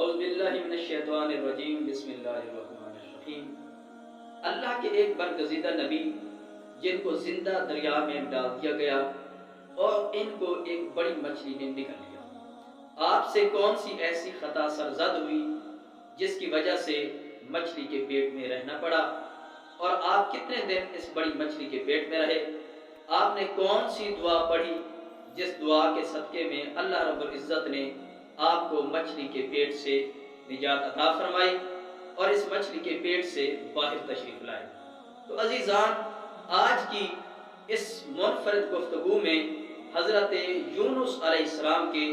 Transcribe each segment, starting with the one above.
اعوذ باللہ من الشیطان الرجیم، بسم اللہ الرحمن الرحیم۔ اللہ کے ایک برگزیدہ نبی جن کو زندہ دریا میں ڈال دیا گیا اور ان کو ایک بڑی مچھلی نے نگل لیا، آپ سے کون سی ایسی خطا سرزد ہوئی جس کی وجہ سے مچھلی کے پیٹ میں رہنا پڑا، اور آپ کتنے دن اس بڑی مچھلی کے پیٹ میں رہے؟ آپ نے کون سی دعا پڑھی جس دعا کے صدقے میں اللہ رب العزت نے آپ کو مچھلی کے پیٹ سے نجات عطا فرمائی اور اس مچھلی کے پیٹ سے باہر تشریف لائے؟ تو عزیزان، آج کی اس منفرد گفتگو میں حضرت یونس علیہ السلام کے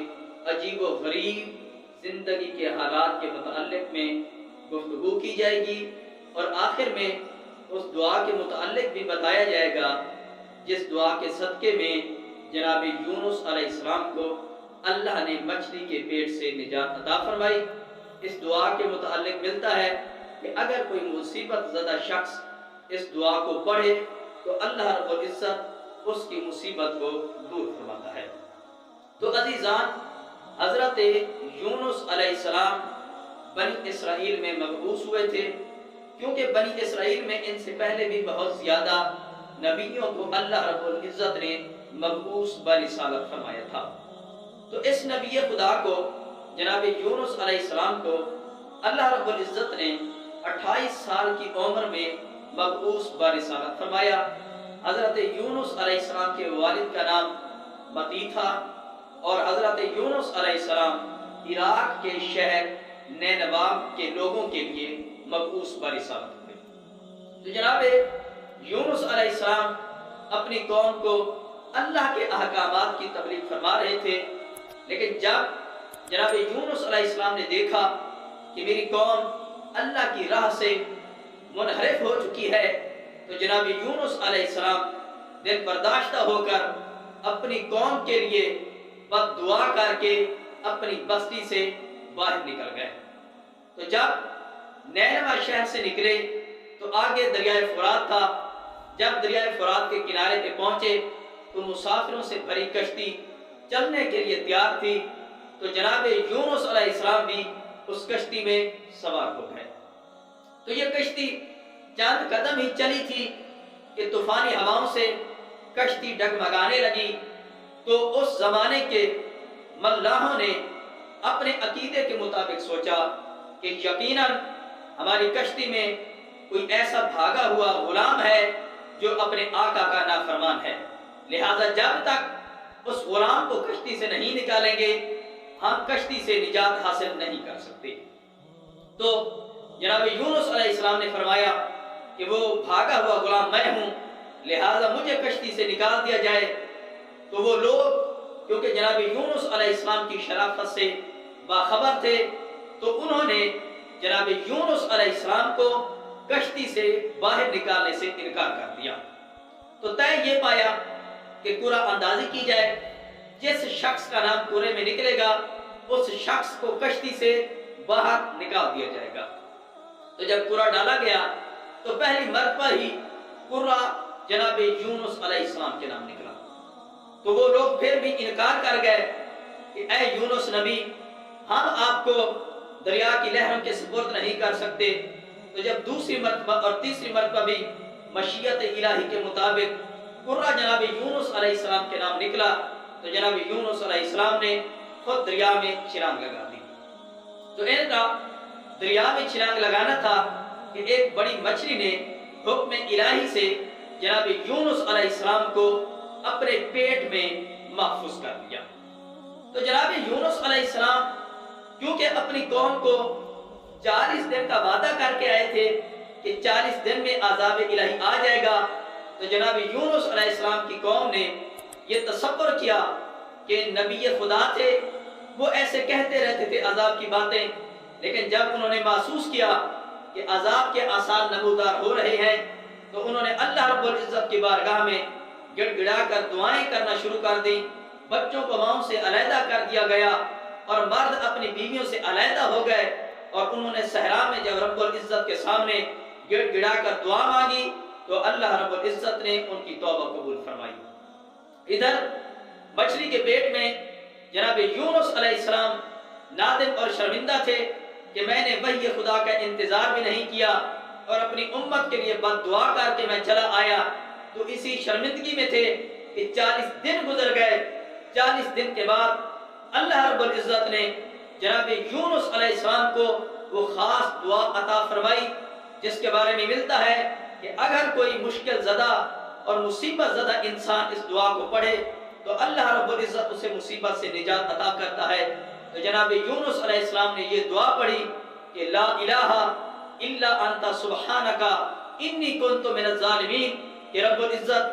عجیب و غریب زندگی کے حالات کے متعلق میں گفتگو کی جائے گی، اور آخر میں اس دعا کے متعلق بھی بتایا جائے گا جس دعا کے صدقے میں جناب یونس علیہ السلام کو اللہ نے مچھلی کے پیٹ سے نجات عطا فرمائی۔ اس دعا کے متعلق ملتا ہے کہ اگر کوئی مصیبت زدہ شخص اس دعا کو پڑھے تو اللہ رب العزت اس کی مصیبت کو دور فرماتا ہے۔ تو عزیزان، حضرت یونس علیہ السلام بنی اسرائیل میں مبعوث ہوئے تھے، کیونکہ بنی اسرائیل میں ان سے پہلے بھی بہت زیادہ نبیوں کو اللہ رب العزت نے مبعوث برسالت فرمایا تھا۔ تو اس نبی خدا کو جناب یونس علیہ السلام کو اللہ رب العزت نے 28 سال کی عمر میں مبعوث برسالت فرمایا۔ حضرت یونس علیہ السلام کے والد کا نام متی تھا، اور حضرت یونس علیہ السلام عراق کے شہر نینوا کے لوگوں کے لیے مبعوث برسالت ہوئے۔ تو جناب یونس علیہ السلام اپنی قوم کو اللہ کے احکامات کی تبلیغ فرما رہے تھے، لیکن جب جناب یونس علیہ السلام نے دیکھا کہ میری قوم اللہ کی راہ سے منحرف ہو چکی ہے، تو جناب یونس علیہ السلام دل برداشتہ ہو کر اپنی قوم کے لیے بد دعا کر کے اپنی بستی سے باہر نکل گئے۔ تو جب نینوا شہر سے نکلے تو آگے دریائے فرات تھا۔ جب دریائے فرات کے کنارے پہ پہنچے تو مسافروں سے بھری کشتی چلنے کے لیے تیار تھی، تو جناب یونس علیہ السلام بھی اس کشتی میں سوار ہو گئے۔ تو یہ کشتی چند قدم ہی چلی تھی کہ طوفانی ہواؤں سے کشتی ڈگمگانے لگی۔ تو اس زمانے کے ملاحوں نے اپنے عقیدے کے مطابق سوچا کہ یقیناً ہماری کشتی میں کوئی ایسا بھاگا ہوا غلام ہے جو اپنے آقا کا نافرمان ہے، لہذا جب تک اس غلام کو کشتی سے نہیں نکالیں گے ہم کشتی سے نجات حاصل نہیں کر سکتے۔ تو جناب یونس علیہ السلام نے فرمایا کہ وہ بھاگا ہوا غلام میں ہوں، لہذا مجھے کشتی سے نکال دیا جائے۔ تو وہ لوگ کیونکہ جناب یونس علیہ السلام کی شرافت سے باخبر تھے، تو انہوں نے جناب یونس علیہ السلام کو کشتی سے باہر نکالنے سے انکار کر دیا۔ تو طے یہ پایا کہ قرعہ اندازی کی جائے، جس شخص کا نام قرعے میں نکلے گا اس شخص کو کشتی سے باہر نکال دیا جائے گا۔ تو جب قرعہ ڈالا گیا تو پہلی مرتبہ ہی قرعہ جناب یونس علیہ السلام کے نام نکلا۔ تو وہ لوگ پھر بھی انکار کر گئے کہ اے یونس نبی، ہم آپ کو دریا کی لہروں کے سپرد نہیں کر سکتے۔ تو جب دوسری مرتبہ اور تیسری مرتبہ بھی مشیت الہی کے مطابق قرعہ جناب یونس علیہ السلام کے نام نکلا، تو جناب یونس علیہ السلام نے خود دریا میں چھلانگ لگا دی۔ تو ان کا دریا میں چھلانگ لگانا تھا کہ ایک بڑی مچھلی نے حکم الہی سے جناب یونس علیہ السلام کو اپنے پیٹ میں محفوظ کر دیا۔ تو جناب یونس علیہ السلام کیونکہ اپنی قوم کو 40 دن کا وعدہ کر کے آئے تھے کہ 40 دن میں عذاب الہی آ جائے گا، تو جناب یونس علیہ السلام کی قوم نے یہ تصور کیا کہ نبی خدا تھے، وہ ایسے کہتے رہتے تھے عذاب کی باتیں، لیکن جب انہوں نے محسوس کیا کہ عذاب کے آثار نمودار ہو رہے ہیں تو انہوں نے اللہ رب العزت کی بارگاہ میں گڑ گڑا کر دعائیں کرنا شروع کر دی۔ بچوں کو ماؤں سے علیحدہ کر دیا گیا اور مرد اپنی بیویوں سے علیحدہ ہو گئے، اور انہوں نے صحرا میں جب رب العزت کے سامنے گڑ گڑا کر دعا مانگی تو اللہ رب العزت نے ان کی توبہ قبول فرمائی۔ ادھر مچھلی کے پیٹ میں جناب یونس علیہ السلام نادم اور شرمندہ تھے کہ میں نے وحی خدا کا انتظار بھی نہیں کیا اور اپنی امت کے لیے بد دعا کر کے میں چلا آیا، تو اسی شرمندگی میں تھے کہ 40 دن گزر گئے۔ 40 دن کے بعد اللہ رب العزت نے جناب یونس علیہ السلام کو وہ خاص دعا عطا فرمائی، جس کے بارے میں ملتا ہے کہ اگر کوئی مشکل زدہ اور مصیبت زدہ انسان اس دعا کو پڑھے تو اللہ رب العزت اسے مصیبت سے نجات عطا کرتا ہے۔ تو جناب یونس علیہ السلام نے یہ دعا پڑھی کہ لا الہ الا انت سبحانک انی کنت من الظالمین، کہ رب العزت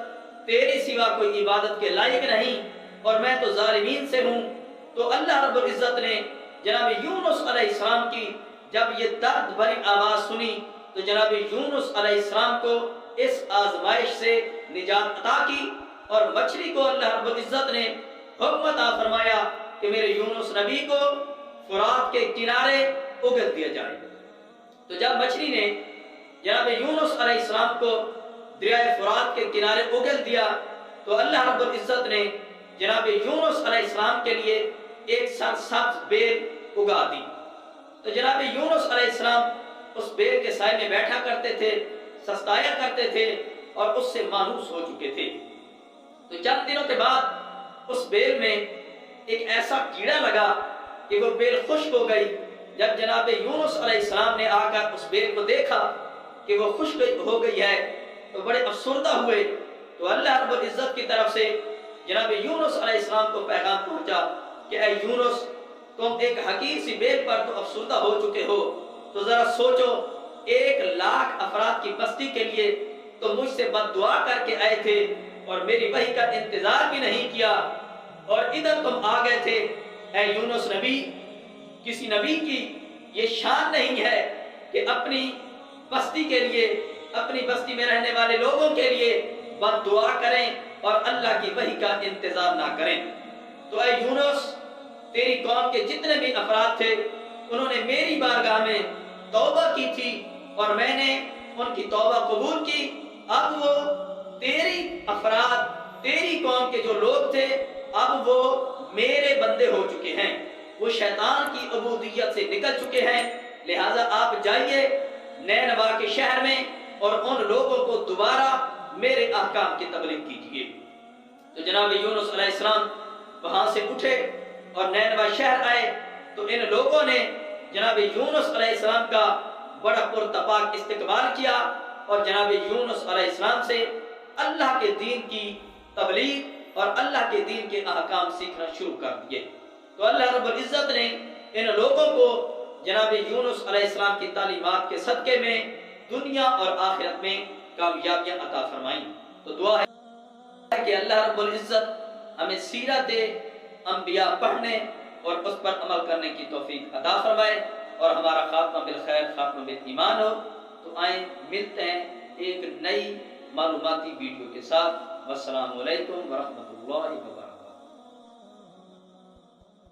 تیرے سوا کوئی عبادت کے لائق نہیں اور میں تو ظالمین سے ہوں۔ تو اللہ رب العزت نے جناب یونس علیہ السلام کی جب یہ درد بھری آواز سنی تو جناب یونس علیہ السلام کو اس آزمائش سے نجات عطا کی، اور مچھلی کو اللہ رب العزت نے حکم عطا فرمایا کہ میرے یونس نبی کو فرات کے کنارے اگل دیا جائے۔ تو جب مچھلی نے جناب یونس علیہ السلام کو دریائے فرات کے کنارے اگل دیا تو اللہ رب العزت نے جناب یونس علیہ السلام کے لیے ایک سرسبز بیل اگا دی۔ تو جناب یونس علیہ السلام اس بیل کے سائے میں بیٹھا کرتے تھے، سستایا کرتے تھے اور اس سے مانوس ہو چکے تھے۔ تو چند دنوں کے بعد اس بیل میں ایک ایسا کیڑا لگا کہ وہ بیل خشک ہو گئی۔ جب جناب یونس علیہ السلام نے آ کر اس بیل کو دیکھا کہ وہ خشک ہو گئی ہے تو بڑے افسردہ ہوئے۔ تو اللہ رب العزت کی طرف سے جناب یونس علیہ السلام کو پیغام پہنچا کہ اے یونس، تم ایک حقیر سی بیل پر تو افسردہ ہو چکے ہو، تو ذرا سوچو 1,00,000 افراد کی بستی کے لیے تم مجھ سے بد دعا کر کے آئے تھے اور میری وحی کا انتظار بھی نہیں کیا، اور ادھر تم آ گئے تھے۔ اے یونس نبی، کسی نبی کی یہ شان نہیں ہے کہ اپنی بستی کے لیے، اپنی بستی میں رہنے والے لوگوں کے لیے بد دعا کریں اور اللہ کی وحی کا انتظار نہ کریں۔ تو اے یونس، تیری قوم کے جتنے بھی افراد تھے انہوں نے میری بارگاہ میں توبہ کی تھی اور میں نے ان کی توبہ قبول کی۔ اب وہ تیری افراد، تیری قوم کے جو لوگ تھے، اب وہ میرے بندے ہو چکے ہیں، وہ شیطان کی عبودیت سے نکل چکے ہیں۔ لہٰذا آپ جائیے نینوا کے شہر میں اور ان لوگوں کو دوبارہ میرے احکام کی تبلیغ کیجیے۔ تو جناب یونس علیہ السلام وہاں سے اٹھے اور نینوا شہر آئے تو ان لوگوں نے جناب یونس علیہ السلام کا بڑا پرتپاک استقبال کیا اور جناب یونس علیہ السلام سے اللہ کے دین کی تبلیغ اور اللہ کے دین کے احکام سیکھنا شروع کر دیے۔ تو اللہ رب العزت نے ان لوگوں کو جناب یونس علیہ السلام کی تعلیمات کے صدقے میں دنیا اور آخرت میں کامیابیاں عطا فرمائیں۔ تو دعا ہے کہ اللہ رب العزت ہمیں سیرت انبیاء پڑھنے اور اس پر عمل کرنے کی توفیق عطا فرمائے اور ہمارا خاتمہ بالخیر، خاتمہ بالایمان ہو۔ تو آئیں ملتے ہیں ایک نئی معلوماتی ویڈیو کے ساتھ۔ والسلام علیکم ورحمۃ اللہ وبرکاتہ۔